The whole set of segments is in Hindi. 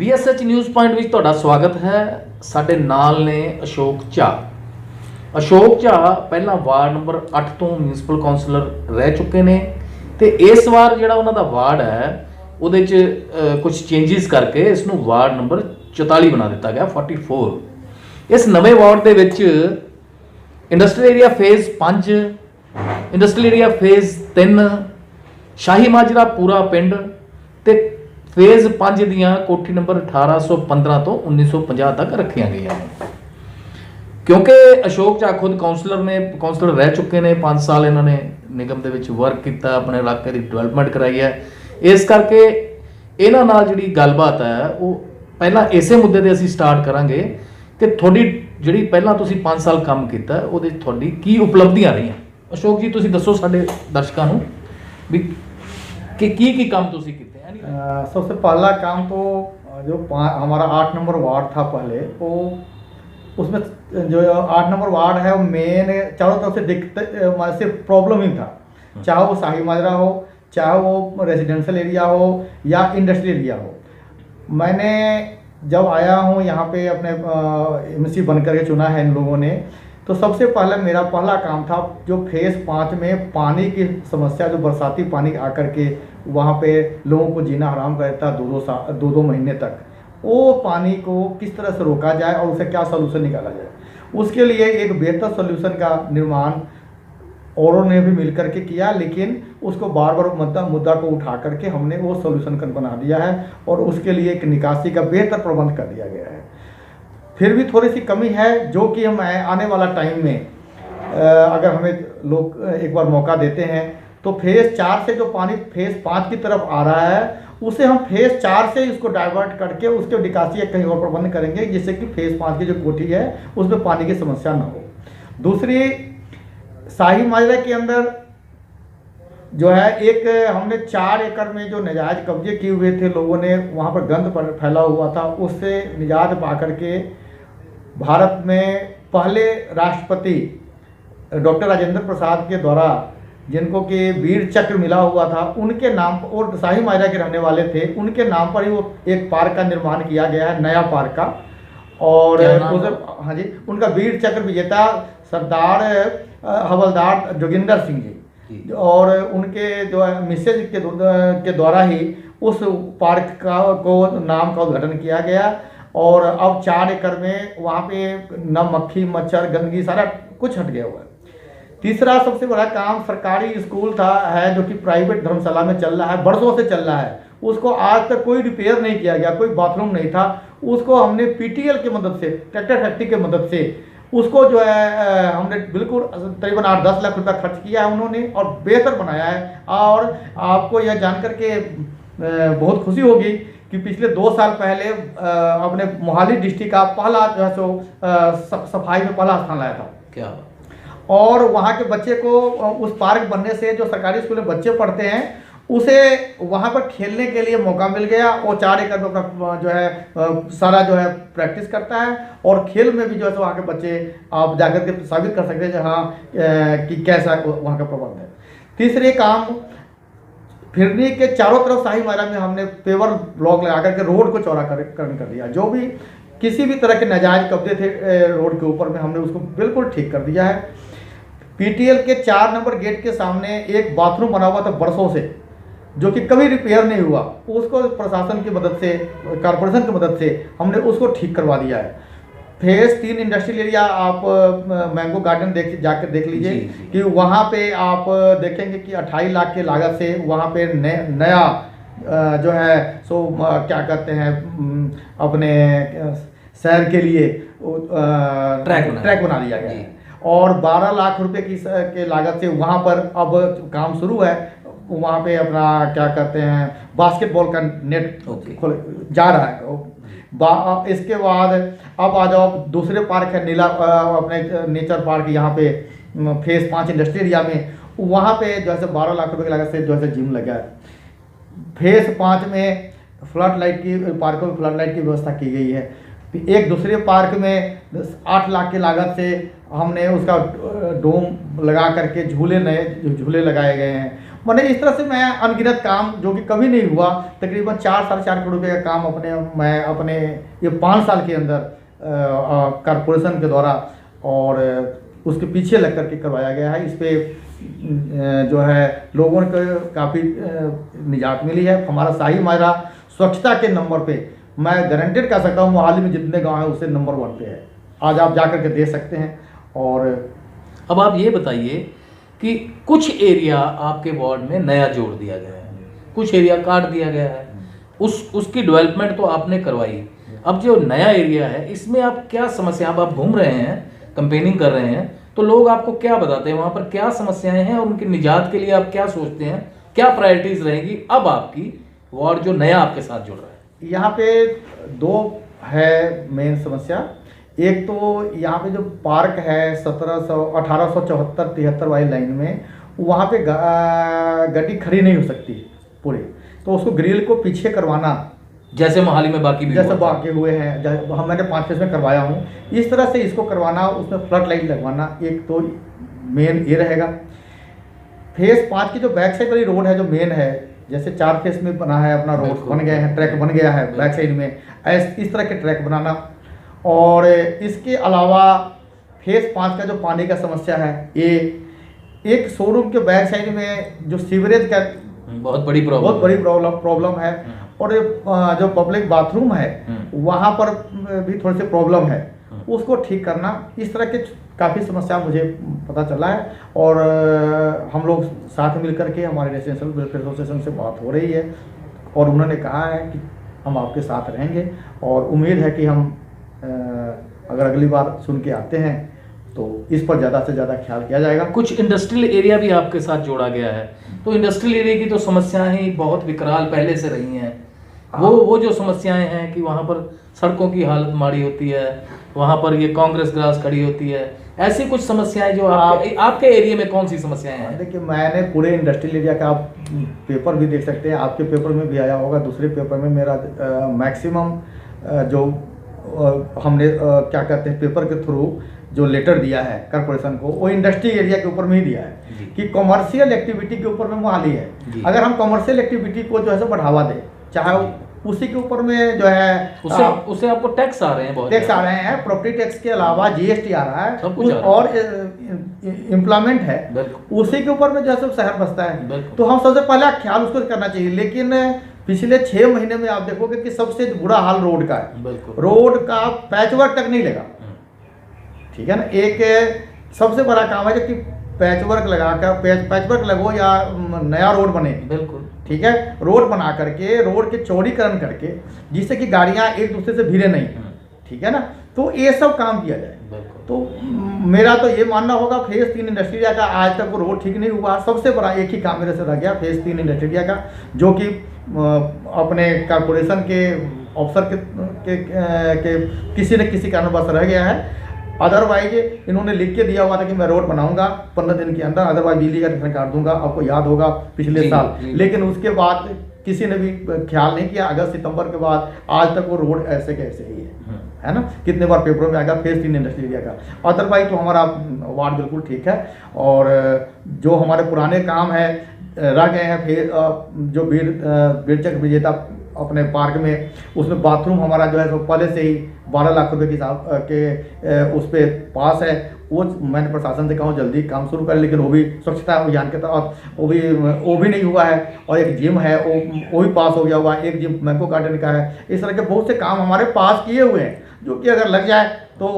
BSH न्यूज़ पॉइंट ਵਿੱਚ ਤੁਹਾਡਾ ਸਵਾਗਤ ਹੈ। ਸਾਡੇ ਨਾਲ ਨੇ ਅਸ਼ੋਕ ਝਾਹ ਪਹਿਲਾਂ ਵਾਰਡ ਨੰਬਰ 8 ਤੋਂ ਮਿਊਨਿਸਪਲ ਕਾਉਂਸਲਰ ਰਹਿ ਚੁੱਕੇ ਨੇ ਤੇ ਇਸ ਵਾਰ ਜਿਹੜਾ ਉਹਨਾਂ ਦਾ ਵਾਰਡ ਹੈ ਉਹਦੇ 'ਚ ਕੁਝ ਚੇਂਜਸ ਕਰਕੇ ਇਸ ਨੂੰ ਵਾਰਡ ਨੰਬਰ 44 ਬਣਾ ਦਿੱਤਾ ਗਿਆ 44। ਇਸ ਨਵੇਂ ਵਾਰਡ ਦੇ ਵਿੱਚ industrial area phase 5, industrial area phase 3, ਸ਼ਾਹੀ ਮਾਜਰਾ ਪੂਰਾ ਪਿੰਡ ਤੇ ਫੇਜ਼ 5 ਦੀਆਂ ਕੋਠੀ ਨੰਬਰ 1815 ਤੋਂ 1950 ਤੱਕ ਰੱਖੀਆਂ ਗਈਆਂ ਨੇ। ਕਿਉਂਕਿ ਅਸ਼ੋਕ ਝਾਹ ਖੁਦ ਕਾਉਂਸਲਰ ਰਹਿ ਚੁੱਕੇ ਨੇ, 5 ਸਾਲ ਇਹਨਾਂ ਨੇ ਨਿਗਮ ਦੇ ਵਿੱਚ ਵਰਕ ਕੀਤਾ, ਆਪਣੇ ਇਲਾਕੇ ਦੀ ਡਿਵੈਲਪਮੈਂਟ ਕਰਾਈ ਹੈ। ਇਸ ਕਰਕੇ ਇਹਨਾਂ ਨਾਲ ਜਿਹੜੀ ਗੱਲਬਾਤ ਹੈ ਉਹ ਪਹਿਲਾਂ ਇਸੇ ਮੁੱਦੇ ਤੇ ਅਸੀਂ ਸਟਾਰਟ ਕਰਾਂਗੇ ਕਿ ਤੁਹਾਡੀ ਜਿਹੜੀ ਪਹਿਲਾਂ ਤੁਸੀਂ 5 ਸਾਲ ਕੰਮ ਕੀਤਾ ਉਹਦੇ ਤੁਹਾਡੀ ਕੀ ਉਪਲਬਧੀਆਂ ਰਹੀਆਂ। ਅਸ਼ੋਕ ਜੀ ਤੁਸੀਂ ਦੱਸੋ ਸਾਡੇ ਦਰਸ਼ਕਾਂ ਨੂੰ ਵੀ कि ਕੀ ਕੰਮ ਤੁਸੀਂ ਕੀਤੇ। सबसे पहला काम तो जो हमारा 8 नंबर वार्ड था पहले, वो उसमें जो 8 नंबर वार्ड है वो मेन चारों तरफ से दिक्कत सिर्फ प्रॉब्लम ही था, चाहे वो शाही माजरा हो, चाहे वो रेजिडेंशियल एरिया हो या इंडस्ट्रियल एरिया हो। मैंने जब आया हूँ यहाँ पे अपने MC बन करके चुना है इन लोगों ने, तो सबसे पहले मेरा पहला काम था जो फेज़ 5 में पानी की समस्या, जो बरसाती पानी आकर के वहाँ पे लोगों को जीना हराम करता दो महीने तक, वो पानी को किस तरह से रोका जाए और उसे क्या सलूशन निकाला जाए, उसके लिए एक बेहतर सलूशन का निर्माण औरों ने भी मिल करके किया। लेकिन उसको बार बार मुद्दा को उठा करके हमने वो सलूशन बना दिया है और उसके लिए एक निकासी का बेहतर प्रबंध कर दिया गया है। फिर भी थोड़ी सी कमी है जो कि हम आने वाला टाइम में अगर हमें लोग एक बार मौका देते हैं तो फेज़ 4 से जो पानी फेज़ 5 की तरफ आ रहा है उसे हम फेज़ 4 से इसको डाइवर्ट करके उसके निकासी कहीं और प्रबंध करेंगे, जिससे कि फेज़ 5 की जो कोठी है उसमें पानी की समस्या ना हो। दूसरी, शाही माजरा के अंदर जो है एक हमने 4 एकड़ में जो नाजायज कब्जे किए हुए थे लोगों ने, वहाँ पर गंद फैला हुआ था, उससे निजात पा करके भारत में पहले राष्ट्रपति डॉक्टर राजेंद्र प्रसाद के द्वारा जिनको कि वीर चक्र मिला हुआ था, उनके नाम पर, और शाही माजरा के रहने वाले थे, उनके नाम पर ही वो एक पार्क का निर्माण किया गया है, नया पार्क का। और हाँ जी, उनका वीर चक्र विजेता सरदार हवलदार जोगिंदर सिंह जी और उनके जो मिसेज के द्वारा ही उस पार्क को नाम का उद्घाटन किया गया। और अब 4 एकड़ में वहाँ पे न मक्खी मच्छर गंदगी सारा कुछ हट गया हुआ है। तीसरा सबसे बड़ा काम, सरकारी स्कूल है जो कि प्राइवेट धर्मशाला में चल रहा है, बरसों से चल रहा है, उसको आज तक कोई रिपेयर नहीं किया गया, कोई बाथरूम नहीं था। उसको हमने PTL की मदद से, ट्रैक्टर फैक्ट्री की मदद से उसको जो है हमने बिल्कुल तकरीबन 8-10 लाख रुपया खर्च किया है उन्होंने और बेहतर बनाया है। और आपको यह जानकर के बहुत खुशी होगी कि पिछले 2 साल पहले अपने मोहाली डिस्ट्रिक्ट का पहला जो है सो सफाई में पहला स्थान लाया था क्या। और वहाँ के बच्चे को उस पार्क बनने से जो सरकारी स्कूल में बच्चे पढ़ते हैं उसे वहाँ पर खेलने के लिए मौका मिल गया। और 4 एकड़ में अपना जो है सारा जो है प्रैक्टिस करता है और खेल में भी जो है वहाँ के बच्चे आप जाकर के साबित कर सकते हैं हाँ कि कैसा वहाँ का प्रबंध है। तीसरे काम, फिरनी के चारों तरफ शाही माजरा में हमने पेवर ब्लॉक लगा करके रोड को चौड़ाकरण कर दिया। जो भी किसी भी तरह के नाजायज कब्जे थे रोड के ऊपर में हमने उसको बिल्कुल ठीक कर दिया है। PTL के 4 नंबर गेट के सामने एक बाथरूम बना हुआ था बरसों से, जो कि कभी रिपेयर नहीं हुआ, उसको प्रशासन की मदद से, कॉरपोरेशन की मदद से हमने उसको ठीक करवा दिया है। फेज़ 3 इंडस्ट्रियल एरिया आप मैंगो गार्डन जाकर देख लीजिए कि वहाँ पे आप देखेंगे कि 28 लाख के लागत से वहाँ पे नया जो है सो क्या कहते हैं अपने शहर के लिए ट्रैक बना दिया गया है। और 12 लाख रुपए के लागत से वहाँ पर अब काम शुरू है। वहाँ पे अपना क्या कहते हैं बास्केटबॉल का नेट जा रहा है। इसके बाद अब आ जाओ दूसरे पार्क है नीला अपने नेचर पार्क, यहाँ पे फेज़ 5 इंडस्ट्रियल एरिया में, वहाँ पे जो है 12 लाख रुपए की लागत से जो है जिम लगा है। फेज़ 5 में फ्लड लाइट की पार्कों में फ्लड लाइट की व्यवस्था की गई है। एक दूसरे पार्क में 8 लाख की लागत से हमने उसका डोम लगा करके नए झूले लगाए गए हैं। मैंने इस तरह से मैं अनगिनत काम जो कि कभी नहीं हुआ, तकरीबन 4-4.5 करोड़ रुपये का काम मैं अपने ये 5 साल के अंदर कारपोरेशन के द्वारा और उसके पीछे लग करके करवाया गया है। इस पे जो है लोगों को काफ़ी निजात मिली है। हमारा शाही माजरा स्वच्छता के नंबर पे मैं गारंटेड कह सकता हूँ मोहाली में जितने गांव हैं उससे नंबर 1 पे है। आज आप जा करके देख सकते हैं। और अब आप ये बताइए कि कुछ एरिया आपके वार्ड में नया जोड़ दिया गया है, कुछ एरिया काट दिया गया है, उसकी डेवलपमेंट तो आपने करवाई। अब जो नया एरिया है इसमें आप क्या समस्या, अब आप घूम रहे हैं, कंपेनिंग कर रहे हैं, तो लोग आपको क्या बताते हैं वहाँ पर क्या समस्याएं हैं और उनकी निजात के लिए आप क्या सोचते हैं, क्या प्रायोरिटीज रहेंगी अब आपकी वार्ड जो नया आपके साथ जुड़ रहा है? यहाँ पे 2 है मेन समस्या। एक तो यहाँ पे जो पार्क है 1874-73 वाली लाइन में, वहाँ पे गाड़ी खड़ी नहीं हो सकती पूरी, तो उसको ग्रिल को पीछे करवाना, जैसे मोहाली में बाकी भी जैसे बाकी हुए हैं, हम मैंने 5 फेज में करवाया हूँ, इस तरह से इसको करवाना, उसमें फ्लड लाइट लगवाना, एक तो मेन ये रहेगा। फेज 5 की जो बैक साइड वाली रोड है जो मेन है, जैसे 4 फेज में बना है अपना रोड बन गया है, ट्रैक बन गया है बैक साइड में, इस तरह के ट्रैक बनाना। और इसके अलावा फेज 5 का जो पानी का समस्या है, ये एक शोरूम के बैक साइड में जो सीवरेज का बहुत बड़ी प्रॉब्लम है, और जो पब्लिक बाथरूम है वहाँ पर भी थोड़ी सी प्रॉब्लम है, उसको ठीक करना। इस तरह के काफ़ी समस्या मुझे पता चला है और हम लोग साथ मिल करके हमारे रेजिडेंशियल वेलफेयर एसोसिएशन से बात हो रही है और उन्होंने कहा है कि हम आपके साथ रहेंगे और उम्मीद है कि हम अगर अगली बार सुन के आते हैं तो इस पर ज़्यादा से ज़्यादा ख्याल किया जाएगा। कुछ इंडस्ट्रियल एरिया भी आपके साथ जोड़ा गया है, तो इंडस्ट्रियल एरिया की तो समस्याएं बहुत विकराल पहले से रही हैं। वो जो समस्याएं हैं कि वहाँ पर सड़कों की हालत माड़ी होती है, वहाँ पर ये कांग्रेस ग्रास खड़ी होती है, ऐसी कुछ समस्याएं जो आपके एरिया में कौन सी समस्याएं हैं? देखिए, मैंने पूरे इंडस्ट्रियल एरिया का आप पेपर भी देख सकते हैं, आपके पेपर में भी आया होगा, दूसरे पेपर में मेरा मैक्सिमम जो हमने क्या कहते हैं पेपर के थ्रू जो लेटर दिया है कॉर्पोरेशन को, वो इंडस्ट्री एरिया के ऊपर में ही दिया है कि कॉमर्शियल एक्टिविटी के ऊपर में मोहाली है। अगर हम कॉमर्शियल एक्टिविटी को जो है सो बढ़ावा दें, चाहे उसी के ऊपर में जो है उससे आपको टैक्स आ रहे हैं, बहुत टैक्स आ रहे हैं, प्रॉपर्टी टैक्स के अलावा जीएसटी आ रहा है और एम्प्लॉयमेंट है, उसी के ऊपर में जो है सब शहर बसता है। तो हम सबसे पहले ख्याल उसको करना चाहिए। लेकिन पिछले 6 महीने में आप देखोगे कि सबसे बुरा हाल रोड का है, रोड का पैचवर्क तक नहीं लगा, ठीक है ना। एक सबसे बड़ा काम है कि पैचवर्क लगाकर पैचवर्क लगो या नया रोड बने, बिल्कुल ठीक है, रोड बना करके रोड के चौड़ीकरण करके जिससे कि गाड़ियां एक दूसरे से भिड़े नहीं, ठीक है ना, तो ये सब काम किया जाए। तो मेरा तो ये मानना होगा फेज 3 इंडस्ट्री एरिया का आज तक वो रोड ठीक नहीं हुआ। सबसे बड़ा एक ही काम मेरे से रह गया फेज 3 इंडस्ट्री एरिया का, जो कि अपने कॉर्पोरेशन के अफसर के किसी न किसी कारणवश रह गया है। अदरवाइज इन्होंने लिख के दिया हुआ था कि मैं रोड बनाऊंगा 15 दिन के अंदर, अदरवाइज बिजली का कनेक्शन काट दूंगा, आपको याद होगा पिछले साल। लेकिन उसके बाद किसी ने भी ख्याल नहीं किया। अगस्त सितंबर के बाद आज तक वो रोड ऐसे के ऐसे ही है ना। कितने बार पेपरों में आएगा फेज 3 इंडस्ट्री एरिया का। अदरवाइज तो हमारा वार्ड बिल्कुल ठीक है और जो हमारे पुराने काम है रह गए हैं, फिर जो वीर चक्र विजेता अपने पार्क में, उसमें बाथरूम हमारा जो है तो पहले से ही 12 लाख रुपए के हिसाब के उस पर पास है। वो मैंने प्रशासन से कहा जल्दी काम शुरू कर, लेकिन वो भी स्वच्छता अभियान के तहत वो भी नहीं हुआ है। और एक जिम है वो भी पास हो गया हुआ, एक जिम मैंगो गार्डन का है। इस तरह के बहुत से काम हमारे पास किए हुए हैं, जो कि अगर लग जाए तो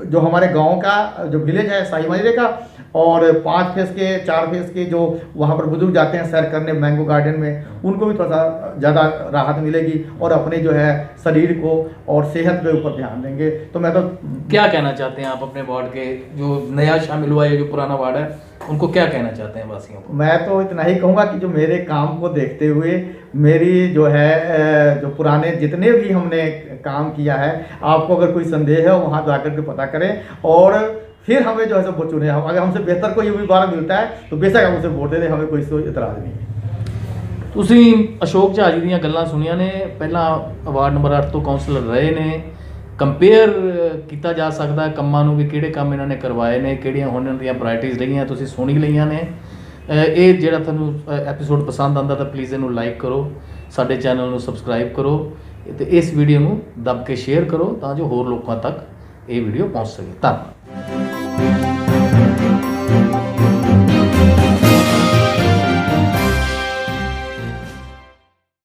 जो हमारे गाँव का जो विलेज है शाही माजरे का, और 5 फेज के 4 फेज के जो वहाँ पर बुजुर्ग जाते हैं सैर करने मैंगो गार्डन में, उनको भी थोड़ा सा ज़्यादा राहत मिलेगी और अपने जो है शरीर को और सेहत के ऊपर ध्यान देंगे। तो मैं तो क्या कहना चाहते हैं आप अपने वार्ड के जो नया शामिल हुआ है, जो पुराना वार्ड है, उनको क्या कहना चाहते हैं वासियों को? मैं तो इतना ही कहूँगा कि जो मेरे काम को देखते हुए मेरी जो है जो पुराने जितने भी हमने काम किया है, आपको अगर कोई संदेह है वहाँ जाकर के पता करें और फिर हमें जो है सब वो चुने। हम अगर हमसे बेहतर कोई भी बार मिलता है तो बेशक हम उसे वोट दे दें, हमें कोई इतराज़ नहीं है। ਤੁਸੀਂ ਅਸ਼ੋਕ ਝਾਜੀ ਦੀਆਂ ਗੱਲਾਂ ਸੁਣੀਆਂ ਨੇ। ਪਹਿਲਾਂ ਵਾਰਡ ਨੰਬਰ 8 ਤੋਂ ਕਾਉਂਸਲਰ ਰਹੇ ਨੇ ਕੰਪੇਅਰ ਕੀਤਾ ਜਾ ਸਕਦਾ ਕੰਮਾਂ ਨੂੰ ਵੀ, ਕਿਹੜੇ ਕੰਮ ਇਹਨਾਂ ਨੇ ਕਰਵਾਏ ਨੇ, ਕਿਹੜੀਆਂ ਹੁਣ ਇਹਨਾਂ ਦੀਆਂ ਪ੍ਰਾਇਰਟੀਜ਼ ਰਹੀਆਂ, ਤੁਸੀਂ ਸੁਣ ਹੀ ਲਈਆਂ ਨੇ। ਇਹ ਜਿਹੜਾ ਤੁਹਾਨੂੰ ਐਪੀਸੋਡ ਪਸੰਦ ਆਉਂਦਾ ਤਾਂ ਪਲੀਜ਼ ਇਹਨੂੰ ਲਾਈਕ ਕਰੋ, ਸਾਡੇ ਚੈਨਲ ਨੂੰ ਸਬਸਕ੍ਰਾਈਬ ਕਰੋ ਅਤੇ ਇਸ ਵੀਡੀਓ ਨੂੰ ਦੱਬ ਕੇ ਸ਼ੇਅਰ ਕਰੋ ਤਾਂ ਜੋ ਹੋਰ ਲੋਕਾਂ ਤੱਕ ਇਹ ਵੀਡੀਓ ਪਹੁੰਚ ਸਕੇ। ਧੰਨਵਾਦ।